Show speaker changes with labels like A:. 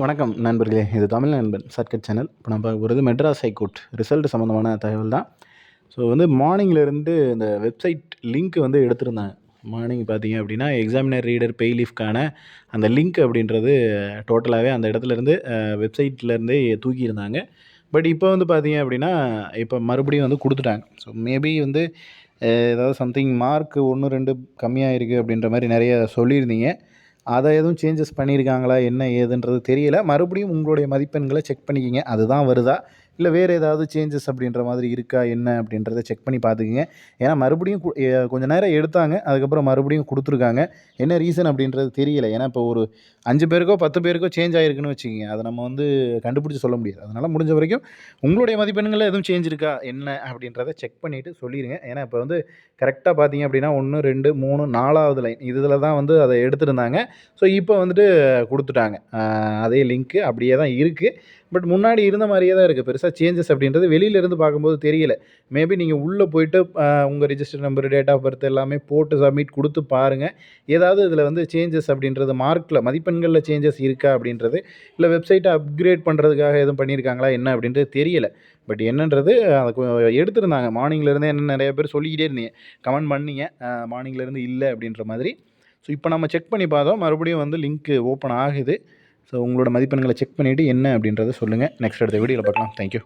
A: வணக்கம் நண்பர்களே, இது தமிழ் நண்பன் ஷார்ட்கட் சேனல். இப்போ நம்ம பார்க்க போகிறது மெட்ராஸ் ஹைகோர்ட் ரிசல்ட் சம்மந்தமான தகவல் தான். ஸோ மார்னிங்லேருந்து இந்த வெப்சைட் லிங்க் எடுத்திருந்தாங்க. மார்னிங் பார்த்தீங்க அப்படின்னா, எக்ஸாமினர் ரீடர் பெய்லீஃப்க்கான அந்த லிங்க் அப்படின்றது டோட்டலாகவே அந்த இடத்துலேருந்து வெப்சைட்லேருந்தே தூக்கியிருந்தாங்க. பட் இப்போ பார்த்தீங்க அப்படின்னா, இப்போ மறுபடியும் கொடுத்துட்டாங்க. ஸோ மேபி ஏதாவது சம்திங் மார்க் 1, 2 கம்மியாக இருக்குது அப்படின்ற மாதிரி நிறைய சொல்லியிருந்தீங்க. அதை எதுவும் சேஞ்சஸ் பண்ணியிருக்காங்களா, என்ன ஏதுன்றது தெரியல. மறுபடியும் உங்களுடைய மதிப்பெண்களை செக் பண்ணிக்கிங்க. அதுதான் வருதா, இல்லை வேறு ஏதாவது சேஞ்சஸ் அப்படின்ற மாதிரி இருக்கா என்ன அப்படின்றத செக் பண்ணி பார்த்துக்குங்க. ஏன்னா மறுபடியும் கொஞ்சம் நேரம் எடுத்தாங்க, அதுக்கப்புறம் மறுபடியும் கொடுத்துருக்காங்க. என்ன ரீசன் அப்படின்றது தெரியல. ஏன்னா இப்போ ஒரு 5 பேருக்கோ 10 பேருக்கோ சேஞ்ச் ஆகிருக்குன்னு வச்சுக்கிங்க, அதை நம்ம கண்டுபிடிச்சி சொல்ல முடியாது. அதனால் முடிஞ்ச வரைக்கும் உங்களுடைய மதிப்பெண்களில் எதுவும் சேஞ்ச் இருக்கா என்ன அப்படின்றத செக் பண்ணிவிட்டு சொல்லிடுங்க. ஏன்னா இப்போ கரெக்டாக பார்த்தீங்க அப்படின்னா 1, 2, 3, 4வது லைன் இதில் தான் அதை எடுத்திருந்தாங்க. ஸோ இப்போ கொடுத்துட்டாங்க. அதே லிங்க்கு அப்படியே தான் இருக்குது. பட் முன்னாடி இருந்த மாதிரியே தான் இருக்குது. பெருசாக சேஞ்சஸ் அப்படின்றது வெளியிலேருந்து பார்க்கும்போது தெரியல. மேபி நீங்கள் உள்ளே போய்ட்டு உங்கள் register number, date of birth எல்லாமே போட்டு சப்மிட் கொடுத்து பாருங்கள். ஏதாவது இதில் சேஞ்சஸ் அப்படின்றது மார்க்கில் மதிப்பெண்களில் சேஞ்சஸ் இருக்கா அப்படின்றது, இல்லை வெப்சைட்டை அப்கிரேட் பண்ணுறதுக்காக எதுவும் பண்ணியிருக்காங்களா என்ன அப்படின்றது தெரியல. பட் என்னன்றது அதை எடுத்திருந்தாங்க. மார்னிங்லேருந்தே என்ன நிறைய பேர் சொல்லிக்கிட்டே இருந்தீங்க, கமெண்ட் பண்ணீங்க மார்னிங்லேருந்து இல்லை அப்படின்ற மாதிரி. ஸோ இப்போ நம்ம செக் பண்ணி பார்த்தோம், மறுபடியும் லிங்க் ஓப்பன் ஆகுது. ஸோ உங்களோட மதிப்பெண்களை செக் பண்ணிவிட்டு என்ன அப்படின்றத சொல்லுங்கள். நெக்ஸ்ட் அடுத்த வீடியோவில் பார்க்கலாம். தேங்க்யூ.